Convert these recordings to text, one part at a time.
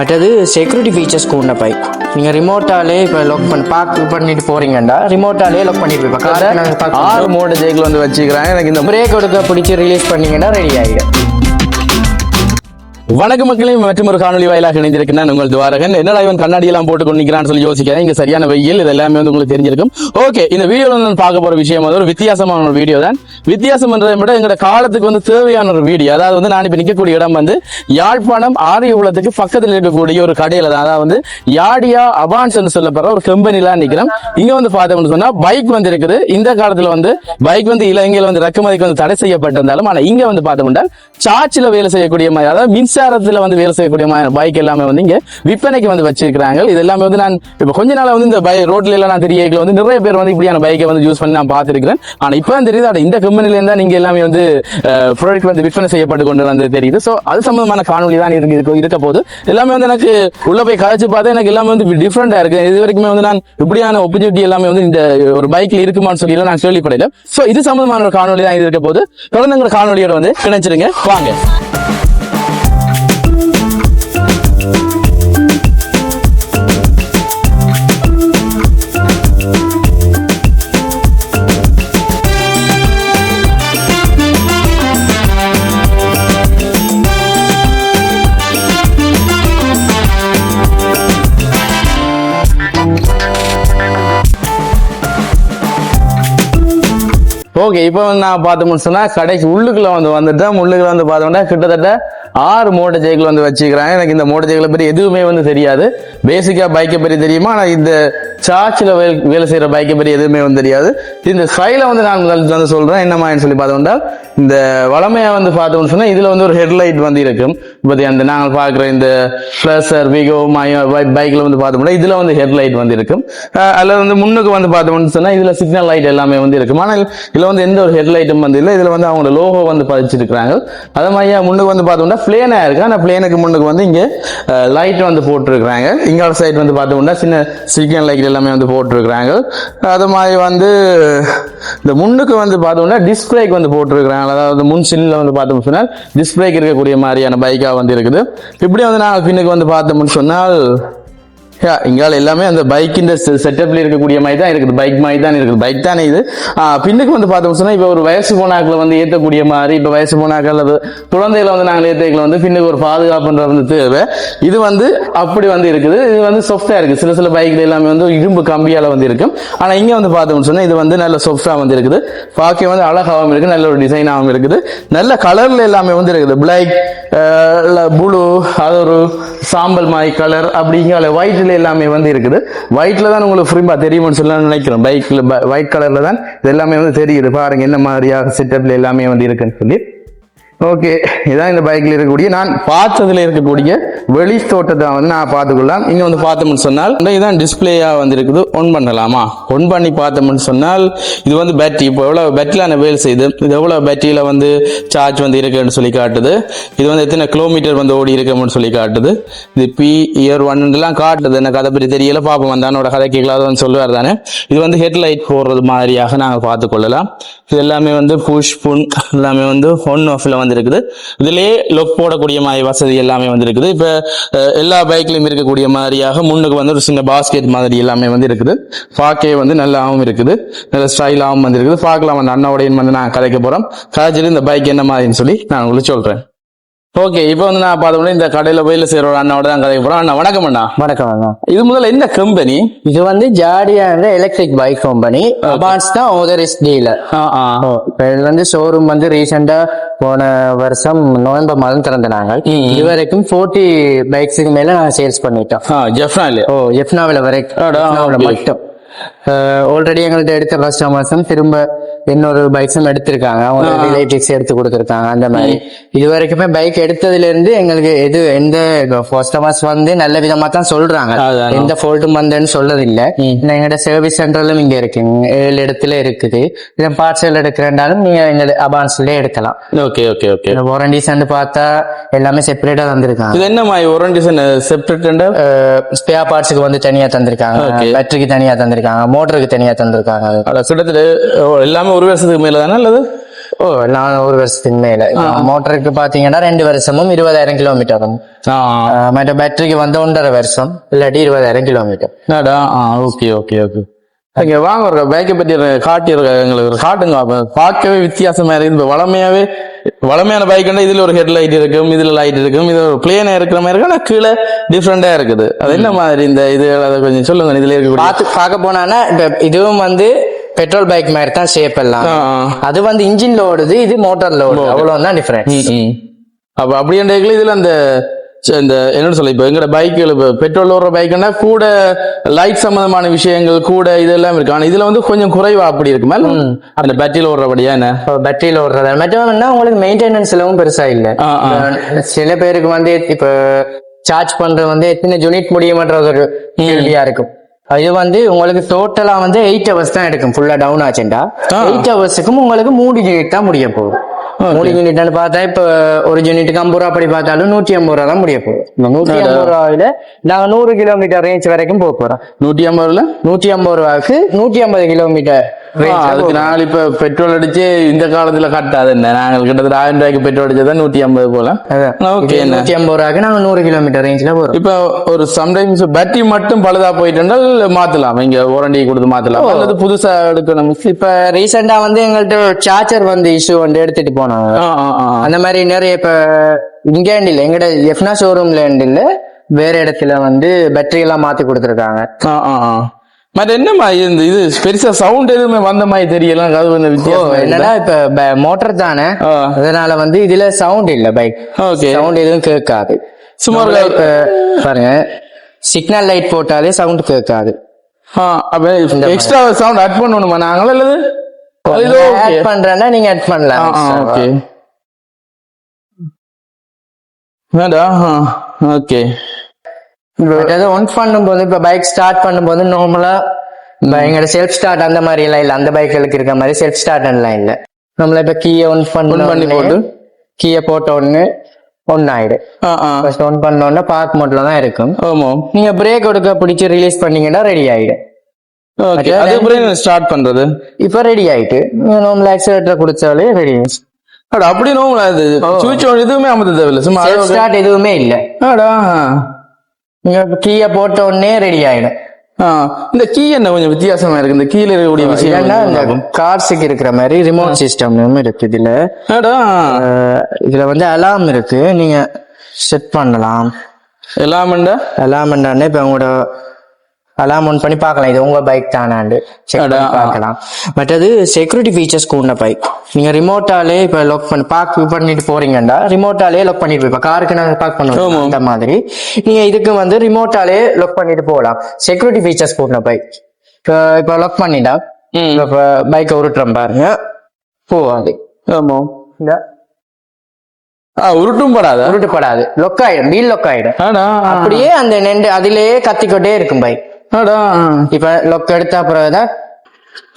மற்றது செக்யூரிட்டி ஃபீச்சர்ஸ்க்கு உள்ள பைக் நீங்கள் ரிமோட்டாலே இப்போ லாக் பண்ணிட்டு போறீங்கடா ரிமோட்டாலே லாக் பண்ணிட்டு போய் 6 மோட்டர் சைக்கிள் வந்து வச்சுக்கிறாங்க. எனக்கு இந்த பிரேக் கொடுக்க பிடிச்சி ரிலீஸ் பண்ணீங்கன்னா ரெடி ஆகிடும். வணக்க மக்களையும் மற்றும் ஒரு காணொலி வாயிலாக இணைந்திருக்கிறேன் உங்கள் துவாரகன். என்னடா இவன் கண்ணாடி எல்லாம் போட்டு கொண்டிருக்கிறான்னு சொல்லி யோசிக்கிறேன். இங்க சரியான வெயில் இது எல்லாமே வந்து உங்களுக்கு தெரிஞ்சிருக்கும். ஓகே, இந்த வீடியோல நான் பார்க்க போற விஷயம் வந்து ஒரு வித்தியாசமான ஒரு வீடியோ தான். வித்தியாசம் என்றதை விட எங்களோட காலத்துக்கு வந்து தேவையான ஒரு வீடியோ. அதாவது வந்து நான் இப்ப நிற்கக்கூடிய இடம் வந்து யாழ்ப்பாணம் ஆரியகுளத்துக்கு பக்கத்தில் இருக்கக்கூடிய ஒரு கடையில தான், அதாவது வந்து யாடியா அவான்ஸ் என்று சொல்லப்படுற ஒரு கம்பெனிலாம் நிக்கிறோம். இங்க வந்து பார்த்தோம்னு சொன்னா பைக் வந்து இருக்குது. இந்த காலத்துல வந்து பைக் வந்து இலங்கையில வந்து இறக்குமதிக்கு வந்து தடை செய்யப்பட்டிருந்தாலும், ஆனா இங்க வந்து பார்த்தோம்னா சார்ஜ்ல வேலை செய்யக்கூடிய மாதிரி, அதாவது மின்சாரத்துல வந்து வேலை செய்யக்கூடிய பைக் எல்லாமே வந்து இங்க விற்பனைக்கு வந்து வச்சிருக்காங்க. இது எல்லாமே வந்து நான் இப்ப கொஞ்ச நாளா வந்து இந்த ரோட்ல எல்லாம் நான் தெரிய வந்து நிறைய பேர் வந்து இப்படியான பைக்கை வந்து யூஸ் பண்ணி நான் பார்த்திருக்கிறேன். ஆனா இப்ப தெரியுது இந்த கம்பெனில இருந்தா நீங்க எல்லாமே வந்து ப்ராடக்ட் வந்து விற்பனை செய்யப்பட்டு கொண்டு வந்து தெரியுது. சோ அது சம்பந்தமான காணொலி தான் இருக்க போது. எல்லாமே வந்து எனக்கு உள்ள போய் கழிச்சு பார்த்தா எனக்கு எல்லாமே வந்து டிஃப்ரெண்டா இருக்கு. இது வரைக்குமே வந்து நான் இப்படியான ஆப்பர்ச்சுனிட்டி எல்லாமே வந்து இந்த ஒரு பைக்ல இருக்குமான்னு சொல்லி நான் கேள்விப்படல. சோ இது சம்பந்தமான ஒரு காணொலி தான் இருக்க போது. தொடர்ந்து காணொலியோட வந்து இணைச்சிருங்க வாங்க. ஓகே, இப்போ நான் பார்த்தோம்னு சொன்னா கடைக்கு உள்ளுக்குள்ள வந்துட்டேன். உள்ளுக்குள்ள வந்து பார்த்தோம்னா கிட்டத்தட்ட 6 மோட்டர் சைக்கிள் வந்து வச்சுக்கிறாங்க. எனக்கு இந்த மோட்டர் சைக்கிளை பற்றி எதுவுமே வந்து தெரியாது. பேசிக்கா பைக்கை பற்றி தெரியுமா, ஆனா இந்த சார்ஜில் வேலை செய்யற பைக்கை பற்றி எதுவுமே வந்து தெரியாது. இந்த ஸ்டைல வந்து நான் வந்து சொல்றேன் என்ன மாதிரி சொல்லி பார்த்தோம்னா, இந்த வளமையா வந்து பார்த்தோம்னு சொன்னா இதுல வந்து ஒரு ஹெட்லைட் வந்து இருக்கும். பத்தி அந்த நாங்கள் பார்க்குற இந்த பிளஸர் விகோ பைக்ல வந்து பார்த்தோம்னா இதுல வந்து ஹெட்லைட் வந்து இருக்கும். அல்லது வந்து முன்னுக்கு வந்து பார்த்தோம்னு சொன்னா இதுல சிக்னல் லைட் எல்லாமே வந்து இருக்கும். ஆனால் இதுல வந்து எந்த ஒரு ஹெட்லைட்டும் வந்து இல்லை. இதுல வந்து அவங்களோட லோகோ வந்து பதிச்சிருக்கிறாங்க. அதே மாதிரி முன்னுக்கு வந்து பார்த்தோம்னா பிளேனா இருக்கு. ஆனா பிளேனுக்கு முன்னுக்கு வந்து இங்க லைட் வந்து போட்டுருக்காங்க. இங்கால சைட் வந்து பார்த்தோம்னா சின்ன சிக்னல் லைட் எல்லாமே வந்து போட்டுருக்காங்க. அது மாதிரி வந்து இந்த முன்னுக்கு வந்து பார்த்தோம்னா டிஸ்பிளேக்கு வந்து போட்டுருக்காங்க. அதாவது முன் சின்ன வந்து பார்த்தோம்னு சொன்னால் டிஸ்பிளேக்கு இருக்கக்கூடிய மாதிரியான பைக்கா வந்து இருக்குது. இப்படி வந்து நாங்கள் பின்னுக்கு வந்து பார்த்தோம்னு சொன்னால் இங்கால எல்லாமே அந்த பைக்கின் செட்டப்ல இருக்கக்கூடிய மாதிரி தான் இருக்குது. பைக் மாதிரி தான் இருக்குது. பைக் தானே இது. பின்னுக்கு வந்து பார்த்தோம் சொன்னா இப்ப ஒரு வயசு போனாக்களை வந்து ஏற்றக்கூடிய மாதிரி, இப்ப வயசு போனாக்கள் குழந்தைகளை வந்து நாங்கள் ஏற்றிக்கல வந்து பின்னுக்கு ஒரு பாதுகாப்புன்ற வந்து தேவை. இது வந்து அப்படி வந்து இருக்குது. இது வந்து சாஃப்டா இருக்கு. சில பைக்ல எல்லாமே வந்து இரும்பு கம்பியால வந்து இருக்கும். ஆனா இங்க வந்து பார்த்தோம்னு சொன்னா இது வந்து நல்ல சாஃப்டா வந்து இருக்குது. பார்க்க வந்து அழகாகவும் இருக்கு, நல்ல ஒரு டிசைனாகவும் இருக்குது. நல்ல கலர்ல எல்லாமே வந்து இருக்குது. பிளாக், ப்ளூ, அது ஒரு சாம்பல் மாதிரி கலர், அப்படிங்கிற ஒயிட்ல எல்லாமே வந்து இருக்குது. ஒயிட்ல தான் உங்களுக்கு ஃப்ரீமா தெரியும்னு சொல்ல நினைக்கிறேன். பைக்ல ஒயிட் கலர்ல தான் இது எல்லாமே வந்து தெரியுது. பாருங்க என்ன மாதிரியாக செட்டப்ல எல்லாமே வந்து இருக்குன்னு சொல்லி. ஓகே, இதான் இந்த பைக்ல இருக்கக்கூடிய நான் பார்த்ததுல இருக்கக்கூடிய வெளி தோட்டத்தை வந்து நான் பார்த்துக்கொள்ளலாம். இங்க வந்து பார்த்தோம்னு சொன்னால் இதுதான் டிஸ்பிளேயா வந்து இருக்குது. ஒன் பண்ணலாமா? ஒன் பண்ணி பார்த்தோம்னு சொன்னால் இது வந்து பேட்டரி, இப்போ எவ்வளவு பேட்டரியில வேலை செய்யுது, இது எவ்வளவு பேட்டரியில வந்து சார்ஜ் வந்து இருக்குன்னு சொல்லி காட்டுது. இது வந்து எத்தனை கிலோமீட்டர் வந்து ஓடி இருக்குன்னு சொல்லி காட்டுது. இது இயர் 1 எல்லாம் காட்டுது. எனக்கு அதை பற்றி தெரியல. பாப்போம் வந்தானோட கதை கேட்கலாத வந்து சொல்லுவார் தானே. இது வந்து ஹெட்லைட் போடுறது மாதிரியாக நாங்கள் பார்த்து கொள்ளலாம். இது எல்லாமே வந்து புஷ் புன் எல்லாமே வந்து ஒன் ஆஃப்ல வந்து இருக்குது. இதுலயே லொக் போடக்கூடிய மாதிரி வசதி எல்லாமே வந்து இருக்குது. இப்ப எல்லா பைக்லயும் இருக்கக்கூடிய மாதிரியாக முன்னுக்கு வந்து ஒரு சின்ன பாஸ்கெட் மாதிரி எல்லாமே வந்து இருக்குது. பார்க்கவே வந்து நல்லாவும் இருக்குது, நல்ல ஸ்டைலாகவும் வந்து இருக்குது. பார்க்கலாம் அந்த அண்ணாவுடையன் வந்து நான் கதைக்க போறோம். கதைச்சிட்டு இந்த பைக் என்ன மாதிரின்னு சொல்லி நான் உங்களுக்கு சொல்றேன். ஓகே, இப்போ வந்து நான் பார்த்தோம்னா இந்த கடையில போயில செய்யற ஒரு அண்ணாவோட தான் கதைக்க போறோம். அண்ணா வணக்கம். அண்ணா வணக்கம் அண்ணா. இது முதல்ல என்ன கம்பெனி? இது வந்து ஜாடியா எலக்ட்ரிக் பைக் கம்பெனி. அபான்ஸ் தான் ஆதரைஸ்ட் டீலர். இப்ப இது வந்து ஷோரூம் வந்து ரீசெண்டா போன வருஷம் நவம்பர் மாதம் திறந்தாங்க. இதுவரைக்கும் 40 பைக்ஸுக்கு மேல நான் சேல்ஸ் பண்ணிட்டோம். ஜெஃப்னாவில வரைக்கும் மட்டும். ஆல்ரெடி எங்கள்கிட்ட எடுத்த கஸ்டமர்ஸும் திரும்ப இன்னொரு பைக்ஸும் எடுத்திருக்காங்க. அவங்க ரிலேட்டிவ்ஸ் எடுத்து கொடுத்துருக்காங்க. அந்த மாதிரி இது வரைக்குமே பைக் எடுத்ததுல இருந்து எங்களுக்கு எந்த கஸ்டமர்ஸ் வந்து நல்ல விதமா தான் சொல்றாங்க. எந்த ஃபால்ட்டும் வந்தேன்னு சொல்லது இல்ல. எங்களோட சர்வீஸ் சென்டர்லும் இங்க இருக்கு, 7 இடத்துல இருக்குது. இதை பார்சல் எடுக்கிறனாலும் நீங்க எங்க அபான்ஸ்லயே எடுக்கலாம். Okay okay okay. வாரண்டிஸ் வந்து பார்த்தா எல்லாமே செப்பரேட்டா தந்திருக்காங்க. இது என்ன மாதிரி வாரண்டிஸ்? செப்பரேட் ஸ்பேர் பார்ட்ஸுக்கு வந்து தனியா தந்திருக்காங்க, பேட்டரிக்கு தனியா தந்திருக்காங்க, மோட்டருக்கு தனியா தந்திருக்காங்க. கிட்டத்தட்ட எல்லாமே ஒரு வருஷத்துக்கு மேல தானே? அல்லது ஓ நான் ஒரு வருஷத்துக்கு மேல மோட்டருக்கு பாத்தீங்கன்னா 2 வருஷமும் 20,000 கிலோமீட்டர் மற்ற பேட்டரிக்கு வந்து 1.5 வருஷம் இல்லாட்டி 20,000 கிலோமீட்டர். Okay okay okay. இங்க வாங்க ஒரு பைக்கை பத்தி காட்டி எங்களுக்கு காட்டுங்க. பார்க்கவே வித்தியாசமா இருக்கு. இப்ப வளமையான பைக்குன்னா இதுல ஒரு ஹெட்லைட் இருக்கும், இதுல லைட் இருக்கும், இது ஒரு பிளேனா இருக்கிற மாதிரி இருக்கு, ஆனா கீழே டிஃப்ரெண்டா இருக்குது. அது என்ன மாதிரி இந்த இது அதை கொஞ்சம் சொல்லுங்க. இதுல இருக்க பார்க்க போனா இதுவும் வந்து பெட்ரோல் பைக் மாதிரி தான் ஷேப் எல்லாம். அது வந்து இன்ஜின்ல ஓடுது, இது மோட்டார்ல ஓடுது, அவ்வளவுதான் டிஃபரன்ஸ். அப்ப அப்படின்ற இதுல அந்த என்ன சொல்ல இப்ப எங்கட பைக்குகள் பெட்ரோல் ஓடுற பைக்குன்னா கூட லைட் சம்பந்தமான விஷயங்கள் கூட இதெல்லாம் இருக்கு. ஆனா இதுல வந்து கொஞ்சம் குறைவா அப்படி இருக்கு மேல அந்த பேட்டரியில ஓடுறபடியா என்ன பேட்டரியில ஓடுறதா மட்டும் உங்களுக்கு மெயின்டெனன்ஸ் எல்லாம் பெருசா இல்ல. சில பேருக்கு வந்து இப்ப சார்ஜ் பண்றது வந்து எத்தனை யூனிட் முடியுமன்ற ஒரு கேள்வியா இருக்கும். இது வந்து உங்களுக்கு டோட்டலா வந்து 8 hours தான் எடுக்கும். ஃபுல்லா டவுன் ஆச்சுண்டா 8 hours-க்கும் உங்களுக்கு 3 யூனிட் தான் முடிய போகுது. 3 யூனிட்னு பார்த்தா இப்ப ஒரு யூனிட்டுக்கு 50 ரூபா அப்படி பார்த்தாலும் 150 ரூபா தான் முடிய போகுது. 150 ரூபாயில நாங்க 100 கிலோமீட்டர் ரேஞ்ச் வரைக்கும் போக போறோம். 150 ரூபாய்க்கு 150 கிலோமீட்டர். அதுக்கு நாங்கள் இப்ப பெட்ரோல் அடிச்சு இந்த காலத்துல கட்டாது என்ன, நாங்கள் கிட்டத்தட்ட 1000 ரூபாய்க்கு பெட்ரோல் அடிச்சதான் 150 போல. 150 ரூபாய்க்கு நாங்க 100 கிலோமீட்டர் ரேஞ்ச்ல போறோம். இப்ப ஒரு சம்டைம்ஸ் பேட்டரி மட்டும் பழுதா போயிட்டு மாத்தலாம், இங்க வாரண்டி கொடுத்து மாத்தலாம், அல்லது புதுசா எடுக்கணும். இப்ப ரீசெண்டா வந்து எங்கள்கிட்ட சார்ஜர் வந்து இஷ்யூ வந்து எடுத்துட்டு போனாங்க. அந்த மாதிரி நிறைய இப்ப இங்க இல்ல எங்கட எஃப்னா ஷோரூம்ல இல்ல வேற இடத்துல வந்து பேட்டரி எல்லாம் மாத்தி கொடுத்துருக்காங்க. மற்ற என்ன இது பெருசா சவுண்ட் எதுவுமே வந்த மாதிரி தெரியல. அது வந்து என்னன்னா இப்ப மோட்டர் தானே, அதனால வந்து இதுல சவுண்ட் இல்ல பைக் சவுண்ட் எதுவும் கேட்காது. சுமார் இப்ப பாருங்க சிக்னல் லைட் போட்டாலே சவுண்ட் கேட்காது. எக்ஸ்ட்ரா சவுண்ட் ஆட் பண்ணணுமா நாங்களா இல்லது ஆட் பண்றேன்னா நீங்க ஆட் பண்ணலாம். Okay okay. ஒன் பண்ணும்போது இப்ப பைக் ஸ்டார்ட் பண்ணும்போது நார்மலா எங்களோட செல்ஃப் ஸ்டார்ட் அந்த மாதிரி எல்லாம் இல்ல, அந்த பைக்களுக்கு இருக்க மாதிரி செல்ஃப் ஸ்டார்ட் எல்லாம் இல்ல. நம்மள இப்ப கீயை ஒன் பண்ணி போட்டு கீயை போட்ட உடனே ஒன் ஆயிடும். ஒன் பண்ண உடனே பார்க் மோட்ல தான் இருக்கும். நீங்க பிரேக் கொடுக்க பிடிச்சி ரிலீஸ் பண்ணீங்கன்னா ரெடி ஆயிடும். ஸ்டார்ட் பண்றது இப்ப ரெடி ஆயிட்டு நார்மல் ஆக்சிலேட்டர் குடிச்சாலே ரெடி. அப்படி எதுவுமே அமர்த்த தேவையில்லை, சும்மா ஸ்டார்ட் எதுவுமே இல்ல. நீங்க கீயை போட்ட உடனே ரெடி ஆயிடும். இந்த கீ என்ன கொஞ்சம் வித்தியாசமா இருக்கு. இந்த கீழ இருக்கக்கூடிய விஷயம் இந்த கார்ஸுக்கு இருக்கிற மாதிரி ரிமோட் சிஸ்டம் இருக்கு. இதுல வந்து அலாம் இருக்கு, நீங்க செட் பண்ணலாம். அலாம்னா இப்ப உங்களோட அலாம் ஆன் பண்ணி பார்க்கலாம், இது உங்க பைக் தானாண்டு பார்க்கலாம். மற்றது செக்யூரிட்டி ஃபீச்சர்ஸ் கூடின பைக். நீங்க ரிமோட்டாலே இப்ப லாக் பண்ணி பார்க் பண்ணிட்டு போறீங்கன்னா ரிமோட்டாலே லாக் பண்ணிட்டு போய் காருக்கு நாங்க பார்க் பண்ணுவோம் அந்த மாதிரி நீங்க இதுக்கு வந்து ரிமோட்டாலே லாக் பண்ணிட்டு போகலாம். செக்யூரிட்டி ஃபீச்சர்ஸ் கூடின பைக். இப்ப லாக் பண்ணிட்டா பைக்கை உருட்டுறோம் பாருங்க, போவாது. உருட்டுப்படாது, லொக் ஆயிடும், வீல் லொக் ஆயிடும். அப்படியே அந்த நெண்டு அதிலேயே கத்திக்கொண்டே இருக்கும் பைக். இப்ப லொக் எடுத்த அப்புறம்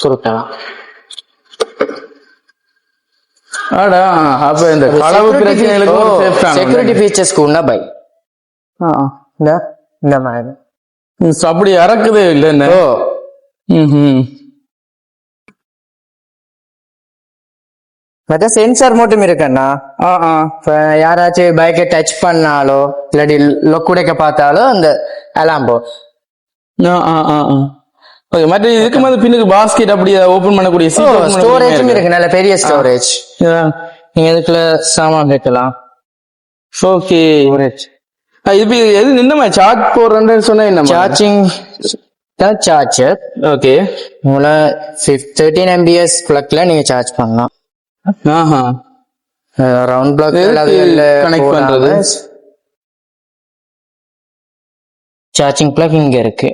சுருட்டலாம். அப்ப இந்த களவு பிரச்சனைகளுக்கு செக்யூரிட்டி ஃபீச்சர்ஸ் உள்ள பைக் இந்த மாதிரி அப்படி இறக்குதே இல்ல. சென்சார் மட்டும் இருக்குன்னா யாராச்சும் பைக்கை டச் பண்ணாலோ இல்லாட்டி லொக் உடைக்க பார்த்தாலோ அந்த அலாம் போ. மற்ற இதுக்கு மாதிரி பின்னுக்கு பாஸ்கெட் அப்படியே ஓபன் பண்ணக்கூடிய ஸ்டோரேஜும் இருக்கு, நல்ல பெரிய ஸ்டோரேஜ். நீங்க இதுக்குள்ள சாமான் வைக்கலாம். ஓகே. இது எது நின்னமா சார்ஜ் போடுறேன்னு சொன்னா என்ன சார்ஜிங் சார்ஜர். ஓகே. உங்களை 13 MBS பிளக்ல நீங்க சார்ஜ் பண்ணலாம். ரவுண்ட் பிளக் கனெக்ட் பண்றது. சார்ஜிங் பிளக் இங்க இருக்கு.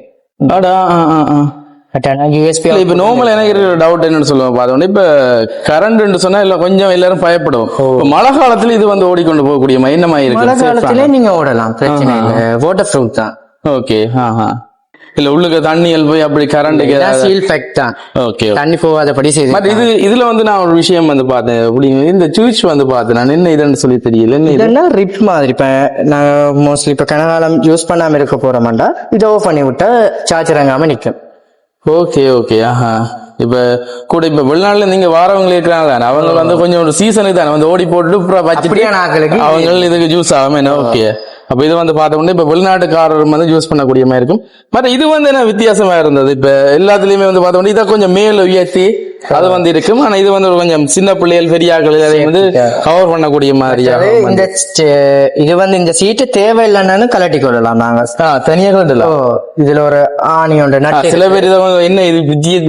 யூஎஸ்பி. இப்ப நார்மல் எனக்கு இருக்கிற டவுட் என்னன்னு சொல்லுவாங்க, இப்ப கரண்ட் சொன்னா இல்ல கொஞ்சம் எல்லாரும் பயப்படும். மழை காலத்துல இது வந்து ஓடிக்கொண்டு போகக்கூடிய என்ன மாதிரி இருக்கு? மழை காலத்திலே நீங்க ஓடலாம், பிரச்சனை இல்லை. வாட்டர் ப்ரூஃப் தான். ஓகே. இல்ல உள்ளுக்கு தண்ணிகள் போய் அப்படி கரண்ட் தண்ணி போகாதபடி செய்து. பட் இதுல வந்து நான் ஒரு விஷயம் வந்து பார்த்தேன், இந்த சுவிட்ச் வந்து பார்த்தேன் நான், என்ன இதுன்னு சொல்லி தெரியல. இதெல்லாம் ரிப் மாதிரி. இப்ப நான் மோஸ்ட்லி இப்ப கனகாலம் யூஸ் பண்ணாம இருக்க போறோம்டா இதை ஆஃப் பண்ணி விட்டா சார்ஜ் இறங்காம நிக்கும். Okay okay. இப்ப கூட இப்ப வெளிநாட்டுல நீங்க வாரவங்க இருக்கிறாங்க தானே, அவங்க வந்து கொஞ்சம் ஒரு சீசனுக்கு தானே வந்து ஓடி போட்டுட்டு அப்புறம் வச்சுட்டு அவங்க இதுக்கு ஜூஸ் ஆகும் என்ன. ஓகே, அப்ப இது வந்து பார்த்தோம்னா இப்ப வெளிநாட்டுக்காரர் வந்து யூஸ் பண்ணக்கூடிய மாதிரி இருக்கும். பட் இது வந்து என்ன வித்தியாசமா இருந்தது, இப்ப எல்லாத்துலயுமே வந்து பார்த்தோம்னா இதை கொஞ்சம் மேல உயர்த்தி அது வந்து இருக்கும். ஆனா இது வந்து கொஞ்சம் சின்ன பிள்ளைகள் பெரியாக்கள் அதை வந்து கவர் பண்ணக்கூடிய மாதிரியா. இந்த இது வந்து இந்த சீட்டு தேவையில்லைன்னு கலட்டி கொள்ளலாம் நாங்க தனியா கலட்டலாம். இதுல ஒரு ஆணி ஒன்று சில பேர் இதை என்ன இது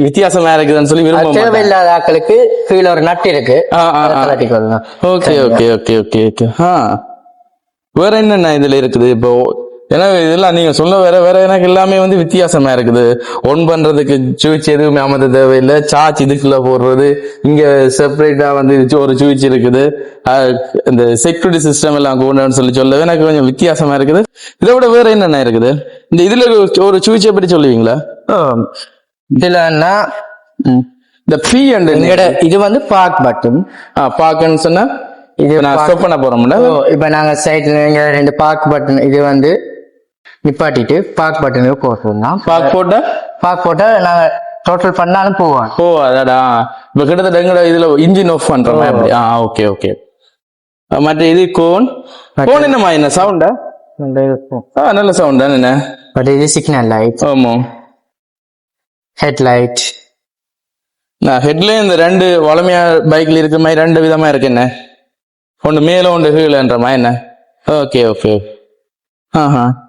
வித்தியாசமா இருக்குதுன்னு சொல்லி விரும்ப தேவையில்லாத ஆக்களுக்கு கீழே ஒரு நட்டு இருக்கு, கலட்டி கொள்ளலாம். Okay okay okay okay okay. வேற என்னென்ன இதுல இருக்குது இப்போ? ஏன்னா இதெல்லாம் நீங்க சொல்ல வேற எனக்கு எல்லாமே வந்து வித்தியாசமா இருக்குது. ஒன் பண்றதுக்கு சுவிட்ச் எதுவுமே அமர்த்த தேவையில்லை, சார்ஜ் இதுக்குள்ள போடுறது, இங்க செப்பரேட்டா வந்து ஒரு சுவிட்ச் இருக்குது, இந்த செக்யூரிட்டி சிஸ்டம் எல்லாம் கொண்டு சொல்லவே எனக்கு கொஞ்சம் வித்தியாசமா இருக்குது. இதை விட வேற என்னென்ன இருக்குது இந்த இதுல? ஒரு சுவிட்சை பற்றி சொல்லுவீங்களா? இதுலன்னா இந்த ஃப்ரீ அண்ட் இது வந்து பார்க் பட்டன். பார்க்குன்னு சொன்னா இது நான் ஸ்டாப் பண்ண போறோம்ல. இப்ப நாங்க சைட்ல நீங்க 2 பார்க் பட்டன் இது வந்து நிப்பாட்டிட்டு பார்க் பட்டனுக்கு போட்டோம்னா பார்க் போட்டா நாங்க டோட்டல் பண்ணாலும் போவோம். ஓ அதாடா, இப்ப கிட்டத்தட்ட எங்கட இதுல இன்ஜின் ஆஃப் பண்ற மாதிரி. Okay okay. மற்ற இது கோன் என்னமா என்ன சவுண்டா? நல்ல சவுண்ட் தான் என்ன. பட் இது சிக்னல் லைட். ஆமா, ஹெட் லைட். ஹெட்லயும் இந்த 2 வளமையா பைக்ல இருக்கிற மாதிரி 2 விதமா இருக்கு என்ன, ஒன்று மேல ஒன்று கீழன்ற மாதிரி என்ன. Okay okay.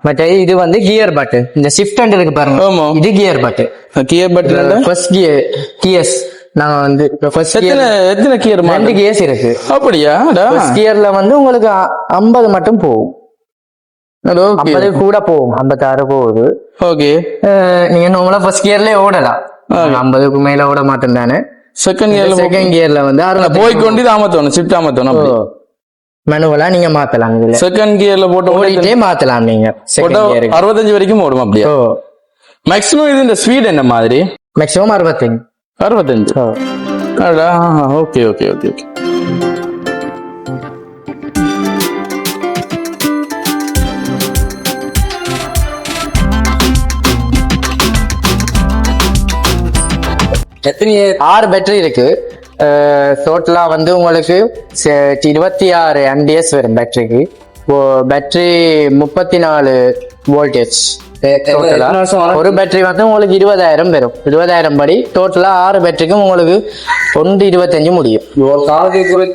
பட் இது வந்து கியர் பட்டு. இந்த ஷிஃப்ட் ஹேண்ட் இருக்கு பாருங்க, இது கியர் பட்டு. கியர் பட்டு ஃபர்ஸ்ட் கியர்ஸ் நாங்க வந்து எத்தனை கியர்? 2 கியர்ஸ் இருக்கு. அப்படியா? ஃபர்ஸ்ட் கியர்ல வந்து உங்களுக்கு 50 மட்டும் போகும், 50 கூட போகும், 56 போகுது. ஓகே, நீங்க நார்மலா ஃபர்ஸ்ட் கியர்லயே ஓடலாம், 50க்கு மேல ஓட மாட்டோம் தானே. செகண்ட் கியர்ல வந்து போய்கொண்டு அமர்த்தணும், ஷிஃப்ட் அமர்த்தணும், மேனுவலா நீங்க மாத்தலாம். செகண்ட் கியர்ல போட்டு ஓடிட்டே மாத்தலாம். நீங்க 65 வரைக்கும் ஓடும் அப்படியே. மேக்ஸிமம் இது இந்த ஸ்பீட் என்ன மாதிரி? Maximum 65. Okay okay okay okay. எத்தனை 6 பேட்டரி இருக்கு டோட்டலா வந்து உங்களுக்கு 26 MDS வரும் பேட்டரிக்கு. Battery 34 voltage. ஒரு பேட்டரி வந்து உங்களுக்கு 20,000 வரும். 20,000 படி டோட்டலா 6 பேட்டரிக்கும் உங்களுக்கு 125 முடியும்.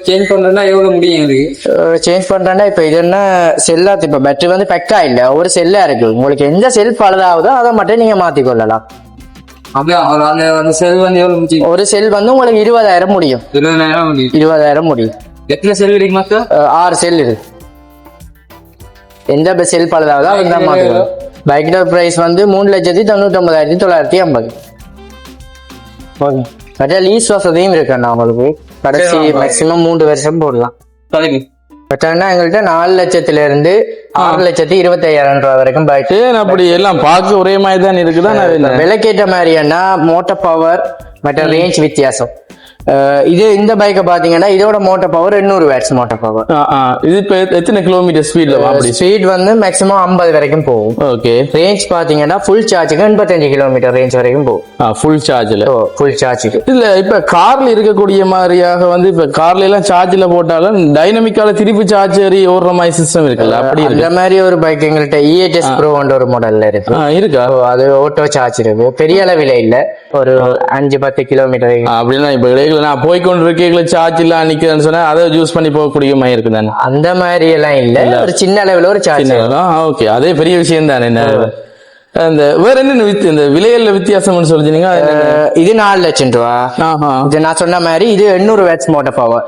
சேஞ்ச் பண்றேன்னா எவ்வளவு முடியும்? சேஞ்ச் பண்றேன்னா இப்ப இது என்ன செல்லா, இப்ப பேட்டரி வந்து பெக்கா இல்ல, ஒரு செல்லா இருக்கு. உங்களுக்கு எந்த செல் பழுதாவதோ அதை மட்டும் நீங்க மாத்தி கொள்ளலாம். ஒரு செல் வந்து உங்களுக்கு 20,000 முடியும். 20,000 முடியும். எத்தனை செல் கிடைக்குமா? 6 செல் இருக்கு. எந்த செல் பழுதாவதோ அதுதான் மாத்திக்கலாம். பைக்கோட பிரைஸ் வந்து 3,99,950. ஓகே, லீஸ் வசதியும் இருக்குண்ணா உங்களுக்கு. கடைசி மேக்சிமம் 3 வருஷம் போடலாம். எங்கள்கிட்ட 4 லட்சத்துல இருந்து 6,25,000 ரூபாய் வரைக்கும் பைக். அப்படி எல்லாம் பார்க்க ஒரே மாதிரி தான் இருக்குதான். விலைக்கேற்ற மாதிரியானா மோட்டர் பவர் மற்ற ரேஞ்ச் வித்தியாசம். இது இந்த பைக்கை பாத்தீங்கன்னா இதோட motor power 800 watts motor power. இது இப்ப எத்தனை கிலோமீட்டர் ஸ்பீட்ல? ஸ்பீட் வந்து மேக்ஸிமம் 50 வரைக்கும் போகும். ஓகே. ரேஞ்ச் பாத்தீங்கன்னா ஃபுல் சார்ஜுக்கு 85 கிலோமீட்டர் ரேஞ்ச் வரைக்கும் போகும். ஃபுல் சார்ஜ்ல? ஃபுல் சார்ஜுக்கு. இல்ல இப்ப கார்ல இருக்கக்கூடிய மாதிரியாக வந்து இப்ப கார்ல எல்லாம் சார்ஜ்ல போட்டாலும் டைனமிக்கால திருப்பி சார்ஜ் ஓடுற மாதிரி சிஸ்டம் இருக்குல்ல, அப்படி இந்த மாதிரி ஒரு பைக் எங்கள்கிட்ட EHS Pro ஒரு மாடல்ல இருக்கு. இருக்கா? அது ஆட்டோ சார்ஜ் இருக்கு. பெரிய அளவில இல்ல, ஒரு 5-10 கிலோமீட்டர் அப்படின்னா இப்ப நான் போய்கொண்டு இருக்கீங்களா சார்ஜ் இல்ல நிக்கிறேன்னு சொன்னா அதை யூஸ் பண்ணி போகக்கூடிய மாதிரி இருக்குதானே? அந்த மாதிரி எல்லாம் இல்ல, ஒரு சின்ன அளவுல ஒரு சார்ஜ். ஓகே, அதே பெரிய விஷயம் தானே. என்ன இந்த வேற என்ன இந்த விலையில வித்தியாசம்னு சொல்லிட்டீங்க? இது 4 லட்சம் ரூபா. இது நான் சொன்ன மாதிரி இது 800 வாட்ஸ் மோட்டர் பவர்.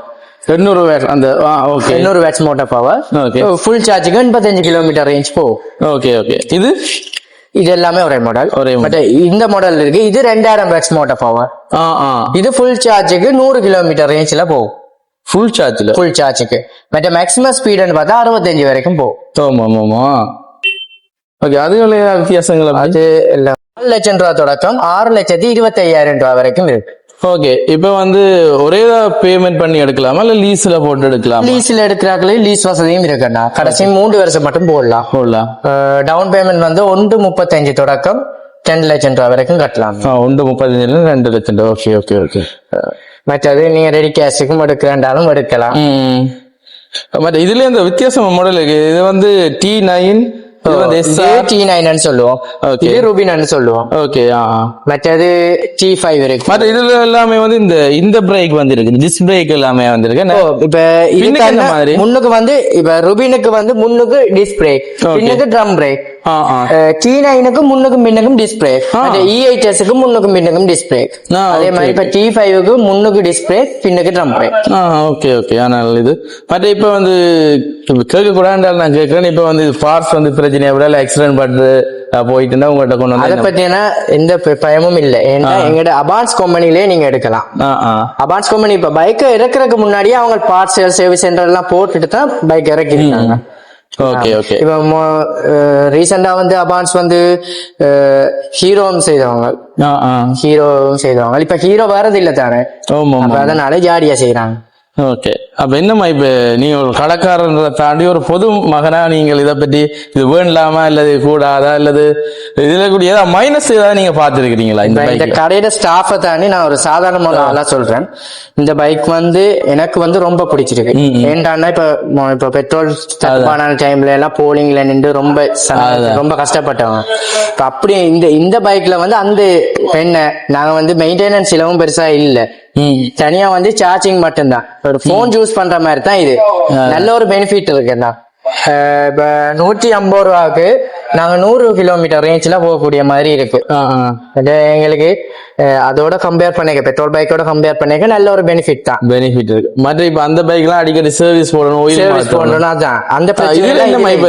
800 வாட் அந்த okay 800 watts motor power. Okay, full சார்ஜுக்கு 85 கிலோமீட்டர் ரேஞ்ச் போகும். Okay okay. இது எல்லாமே ஒரே மாடல். பட் இந்த மாடல் இருக்கு, இது 2000 வாட்ஸ் மோட்டர் பவர். இது ஃபுல் சார்ஜுக்கு 100 கிலோமீட்டர் ரேஞ்ச்ல போகும். ஃபுல் சார்ஜுக்கு பட் மேக்ஸிமம் ஸ்பீடுன்னு பார்த்தா 65 வரைக்கும் போகும். ஆமா. ஓகே, அதுல வித்தியாசங்கள் அது எல்லாம் 4 லட்சம் ரூபா தொடக்கம் 6,25,000 ரூபாய் வரைக்கும் இருக்கு. ஓகே, இப்ப வந்து ஒரே பேமெண்ட் பண்ணி எடுக்கலாமா இல்ல லீஸ்ல போட்டு எடுக்கலாம்? லீஸ்ல எடுக்கிறாங்களே லீஸ் வசதியும் இருக்குண்ணா. கடைசி 3 வருஷம் மட்டும் போடலாம். டவுன் பேமெண்ட் வந்து 1.35 தொடக்கம் 2 லட்சம் ரூபாய் வரைக்கும் கட்டலாம். 1.35 2 லட்சம். Okay okay okay. மற்றது நீங்க ரெடி கேஷுக்கும் எடுக்கிறாண்டாலும் எடுக்கலாம். மற்ற இதுல இந்த வித்தியாசம் மாடல் இருக்கு. இது வந்து T9, இது வந்து T9 சொல்லுவோம், இது ரூபின் சொல்லுவோம். ஓகே. மற்றது T5 இருக்கு. மற்ற இதுல எல்லாமே வந்து இந்த பிரேக் வந்து இருக்கு, டிஸ்க் பிரேக் எல்லாமே வந்திருக்கு. இப்ப இதுக்கு மாதிரி முன்னுக்கு வந்து இப்ப ரூபினுக்கு வந்து முன்னுக்கு டிஸ்க் பிரேக், பின்னுக்கு ட்ரம் பிரேக். T9க்கு முன்னுக்கும் பின்னுக்கும் டிஸ்க் பிரேக். E8S முன்னுக்கும் பின்னுக்கும் டிஸ்க் பிரேக். அதே மாதிரி இப்ப T5க்கு முன்னுக்கு டிஸ்க் பிரேக், பின்னுக்கு ட்ரம் பிரேக். Okay okay. ஆனால் இது மற்ற இப்ப வந்து கேட்க கூடாது நான் கேட்கிறேன். இப்ப வந்து பார்ட்ஸ் வந்து பிரச்சனையை விட ஆக்சிடென்ட் பட்டு போயிட்டு உங்கள்கிட்ட கொண்டு வந்து அதை பத்தினா எந்த பயமும் இல்லை. ஏன்னா எங்கட அபான்ஸ் கம்பெனிலே நீங்க எடுக்கலாம். அபான்ஸ் கம்பெனி இப்ப பைக்கை இறக்குறதுக்கு முன்னாடியே அவங்க பார்ட்ஸ் சர்வீஸ் சென்டர் எல்லாம் போட்டுட்டு தான் பைக் இறக்கிருக்காங்க. Okay okay. இப்ப ரீசெண்டா வந்து அபான்ஸ் வந்து ஹீரோவும் செய்தவங்க, இப்ப ஹீரோ வரது இல்ல தானே, அதனால ஜாடியா செய்யறாங்க. ஓகே. அப்ப என்னம்மா இப்ப நீங்க ஒரு கடைக்காரன்ற தாண்டி ஒரு பொது மகனா நீங்கள் இதை பத்தி இது வேண்டாமா அல்லது கூடாதா அல்லது இதுல கூடிய ஏதாவது மைனஸ் ஏதாவது நீங்க பாத்துருக்கீங்களா? இந்த கடையோட ஸ்டாஃபை தாண்டி நான் ஒரு சாதாரணமான ஆளா சொல்றேன். இந்த பைக் வந்து எனக்கு வந்து ரொம்ப பிடிச்சிருக்கு. ஏன்டான்னா இப்ப பெட்ரோல் தப்பான டைம்ல எல்லாம் போலிங்ல நின்று ரொம்ப கஷ்டப்பட்டவங்க. இப்ப அப்படி இந்த பைக்ல வந்து அந்த பெண்ணை நாங்க வந்து மெயின்டெனன்ஸ் செலவும் பெருசா இல்ல, தனியா வந்து சார்ஜிங் மட்டும்தான், ஒரு போன் யூஸ் பண்ற மாதிரி தான். இது நல்ல ஒரு பெனிஃபிட் இருக்குன்னா இப்ப 150 ரூபாய்க்கு நாங்க 100 கிலோமீட்டர் ரேஞ்ச்ல போகக்கூடிய மாதிரி இருக்கு. எங்களுக்கு அதோட கம்பேர் பண்ணிக்க பெட்ரோல் பைக்கோட கம்பேர் பண்ணிக்க நல்ல ஒரு பெனிஃபிட் தான். பெனிஃபிட் இருக்கு. மற்ற இப்ப அந்த பைக்லாம் அடிக்கடி சர்வீஸ் போடணும், சர்வீஸ் போடணும். அதான் அந்த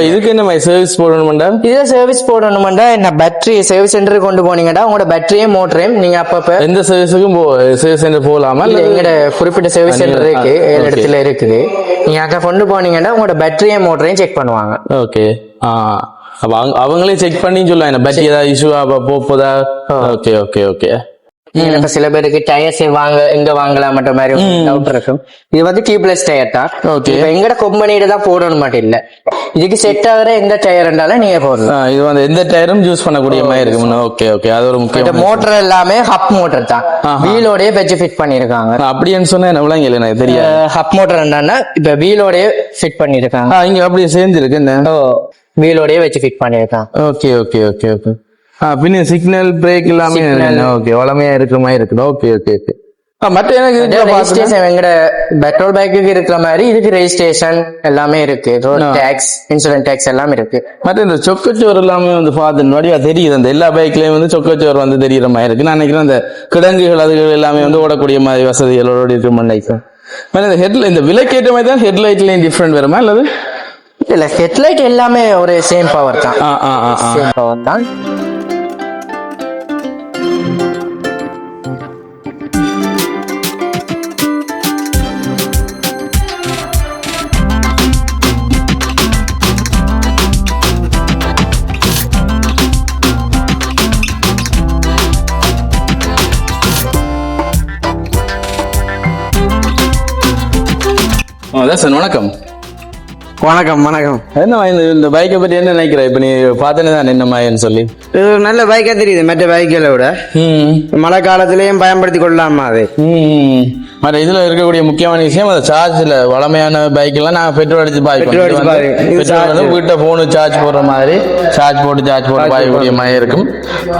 இதுக்கு என்ன சர்வீஸ் போடணும்டா? இதை சர்வீஸ் போடணும்டா என்ன பேட்டரி சர்வீஸ் சென்டருக்கு கொண்டு போனீங்கடா உங்களோட பேட்டரியும் மோட்டரையும் நீங்க அப்பப்ப எந்த சர்வீஸுக்கும் சர்வீஸ் சென்டர் போகலாமா? எங்கட குறிப்பிட்ட சர்வீஸ் சென்டர் இருக்கு, 7 இடத்துல இருக்குது. நீங்க அங்க கொண்டு போனீங்கன்னா உங்களோட பேட்டரியும் மோட்டரையும் செக் பண்ணுவாங்க. ஓகே. அப்ப அவங்களே செக் பண்ணி சொல்லுவாங்க பேட்டரி ஏதாவது இஷ்யூ போதா? Okay okay okay. இப்ப சில பேருக்கு டயர்ஸ் எங்க வாங்கலாம் மற்ற மாதிரி டவுட் இருக்கும். இது வந்து டியூப்லெஸ் டயர் தான். இப்ப எங்கட கம்பெனியில தான் போடணும் மட்டும் இல்ல, இதுக்கு செட் ஆகிற எந்த டயர் இருந்தாலும் நீங்க போடலாம். இது வந்து எந்த டயரும் யூஸ் பண்ணக்கூடிய மாதிரி இருக்கு. Okay okay. அது ஒரு முக்கிய மோட்டர் எல்லாமே ஹப் மோட்டர் தான், வீலோடய வெச்சு ஃபிட் பண்ணிருக்காங்க. அப்படின்னு சொன்னா என்ன விளங்கல எனக்கு தெரியாது. ஹப் மோட்டர் என்னன்னா இப்ப வீலோடய ஃபிட் பண்ணிருக்காங்க. இங்க அப்படியே சேர்ந்துருக்கு என்ன, வீலோடய வெச்சு ஃபிட் பண்ணிருக்காங்க. Okay okay okay okay. பின்ன சிக்னல் பிரேக் எல்லாமே ஓகே வளமையா இருக்கிற மாதிரி இருக்குது. Okay okay okay. மற்ற எனக்கு எங்கட பெட்ரோல் பைக்கு இருக்கிற மாதிரி இதுக்கு ரெஜிஸ்ட்ரேஷன் எல்லாமே இருக்கு, ரோட் டாக்ஸ், இன்சூரன்ஸ் டாக்ஸ் எல்லாம் இருக்கு. மற்ற இந்த சொக்கச்சோர் எல்லாமே வந்து பார்த்து வழியா தெரியுது. அந்த எல்லா பைக்லயும் வந்து சொக்கச்சோர் வந்து தெரியுற மாதிரி இருக்கு. நான் நினைக்கிறேன் அந்த கிடங்குகள் அதுகள் எல்லாமே வந்து ஓடக்கூடிய மாதிரி வசதிகளோட இருக்க மாதிரி. இந்த விலைக்கேற்ற மாதிரி தான் ஹெட்லைட்லயும் டிஃப்ரெண்ட் வருமா அல்லது இல்ல? ஹெட்லைட் எல்லாமே ஒரு சேம் பவர் தான். சேம் பவர் தான். வணக்கம். வணக்கம் வணக்கம். என்ன இந்த பைக்கை பத்தி என்ன நினைக்கிற? இப்ப நீ பார்த்தனே தான் என்ன மாயன்னு சொல்லி இது ஒரு நல்ல பைக்கா தெரியுது மற்ற பைக்களை விட. மழை காலத்திலயும் பயன்படுத்தி கொள்ளலாமா அது? மற்ற இதுல இருக்கக்கூடிய முக்கியமான விஷயம் அந்த சார்ஜ்ல வளமையான பைக் எல்லாம் நான் பெட்ரோல் அடிச்சு பாய்ப்போம். வீட்டை போனு சார்ஜ் போடுற மாதிரி சார்ஜ் போட்டு பாயக்கூடிய மாதிரி இருக்கும்.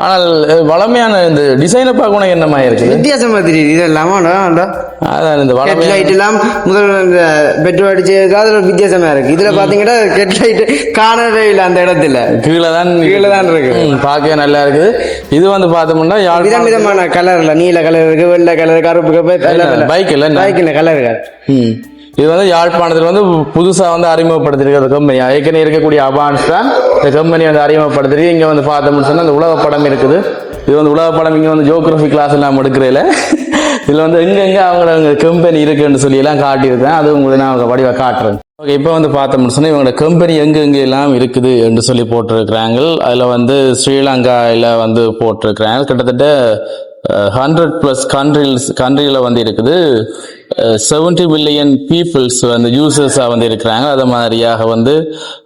ஆனால் வளமையான இந்த டிசைனை பார்க்கணும் என்ன மாதிரி இருக்கு, வித்தியாசமா தெரியுது. இது இல்லாம அதான் இந்த ஹெட்லைட் எல்லாம் முதல் பெட்ரோல் அடிச்சு அதுல ஒரு வித்தியாசமா இருக்கு. இதுல பாத்தீங்கன்னா ஹெட்லைட் காணவே இல்லை, அந்த இடத்துல கீழே தான் இருக்கு. பார்க்க நல்லா இருக்குது. இது வந்து பார்த்தோம்னா விதம் விதமான கலர்ல நீல கலர் இருக்கு, வெள்ளை கலர், கருப்பு பைக்ல கலர்கள். இது வந்து யாழ்ப்பாணத்தில் வந்து புதுசா வந்து அறிமுகப்படுத்திருக்க கம்பெனி. ஏற்கனவே இருக்கக்கூடிய அபான்ஸ் தான் இந்த கம்பெனி வந்து அறிமுகப்படுத்திருக்கு. இங்க வந்து பார்த்தோம்னு சொன்னா இந்த உலக படம் இருக்குது. இது வந்து உலக படம் இங்க வந்து ஜியோகிராஃபி கிளாஸ் எல்லாம் எடுக்கிறதுல இதுல வந்து எங்க அவங்க கம்பெனி இருக்குன்னு சொல்லி எல்லாம் காட்டியிருக்கேன். அது உங்களுக்கு நான் வடிவா காட்டுறேன். ஓகே. இப்போ வந்து பார்த்தோம்னு சொன்னா இவங்களோட கம்பெனி எங்க எல்லாம் இருக்குது என்று சொல்லி போட்டிருக்கிறாங்க. அதுல வந்து ஸ்ரீலங்கால வந்து போட்டிருக்கிறாங்க. கிட்டத்தட்ட 100+ கண்ட்ரில வந்து இருக்குது. 70 பில்லியன் பீப்புள்ஸ் வந்து யூசர்ஸா வந்து இருக்கிறாங்க. அது மாதிரியாக வந்து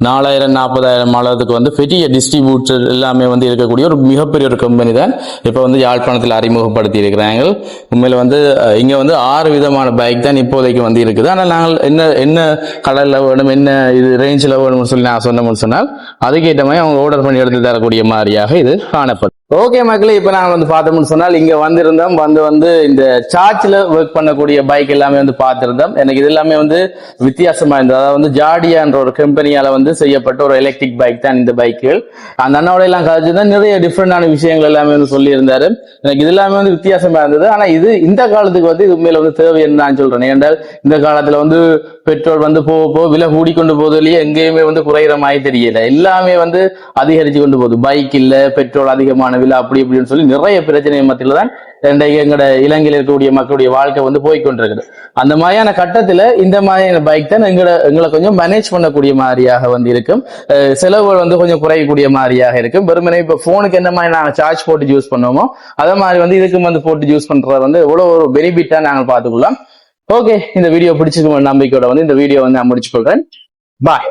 4000-40,000 அளவுக்கு வந்து பெரிய டிஸ்ட்ரிபியூட்டர் எல்லாமே வந்து இருக்கக்கூடிய ஒரு மிகப்பெரிய ஒரு கம்பெனி தான் இப்ப வந்து யாழ்ப்பாணத்தில் அறிமுகப்படுத்தி இருக்கிறாங்க. உண்மையில வந்து இங்க வந்து 6 விதமான பைக் தான் இப்போதைக்கு வந்து இருக்குது. ஆனால் நாங்கள் என்ன கலர்ல வேணும், என்ன இது ரேஞ்சில் வேணும்னு சொல்லி நான் சொன்னோம்னு சொன்னால் அதுக்கேற்ற மாதிரி அவங்க ஆர்டர் பண்ணி எடுத்து தரக்கூடிய மாதிரியாக இது காணப்படும். ஓகே மக்களே, இப்ப நாங்க வந்து பார்த்தோம்னு சொன்னால் இங்க வந்திருந்தோம். வந்து இந்த சார்ஜ்ல ஒர்க் பண்ணக்கூடிய பைக் எல்லாமே வந்து பார்த்திருந்தோம். எனக்கு இது எல்லாமே வந்து வித்தியாசமா இருந்தது. அதாவது வந்து ஜாடியான்ற ஒரு கம்பெனியால வந்து செய்யப்பட்ட ஒரு எலக்ட்ரிக் பைக் தான் இந்த பைக்குகள். அந்த அண்ணாவோட எல்லாம் கழிச்சுதான் நிறைய டிஃப்ரெண்டான விஷயங்கள் எல்லாமே வந்து சொல்லி இருந்தாரு. எனக்கு இது எல்லாமே வந்து வித்தியாசமா இருந்தது. ஆனா இது இந்த காலத்துக்கு வந்து இது உண்மையில வந்து தேவைன்னு நான் சொல்றேன். ஏனென்றால் இந்த காலத்துல வந்து பெட்ரோல் வந்து போக விலை கூடிக்கொண்டு போவதிலேயே எங்கேயுமே வந்து குறையிற மாதிரி தெரியல. எல்லாமே வந்து அதிகரிச்சு கொண்டு போகுது. பைக் இல்ல, பெட்ரோல் அதிகமான விலை, அப்படி இப்படின்னு சொல்லி நிறைய பிரச்சனை மத்தியில தான் எங்களோட இலங்கையில் இருக்கக்கூடிய மக்களுடைய வாழ்க்கை வந்து போய்கொண்டிருக்குது. அந்த மாதிரியான கட்டத்துல இந்த மாதிரியான பைக் தான் எங்களை கொஞ்சம் மேனேஜ் பண்ணக்கூடிய மாதிரியாக வந்து இருக்கும். செலவுகள் வந்து கொஞ்சம் குறையக்கூடிய மாதிரியாக இருக்கும். வெறுமனே இப்ப போனுக்கு என்ன மாதிரி நாங்கள் சார்ஜ் போட்டு யூஸ் பண்ணுவோமோ அதே மாதிரி வந்து இதுக்கும் வந்து போட்டு யூஸ் பண்றது வந்து எவ்வளவு ஒரு பெனிஃபிட்டா நாங்கள் பார்த்துக்கலாம். ஓகே, இந்த வீடியோ பிடிச்சிருக்கும் நம்பிக்கையோட வந்து இந்த வீடியோ வந்து நான் முடிச்சு கொள்றேன். பாய்.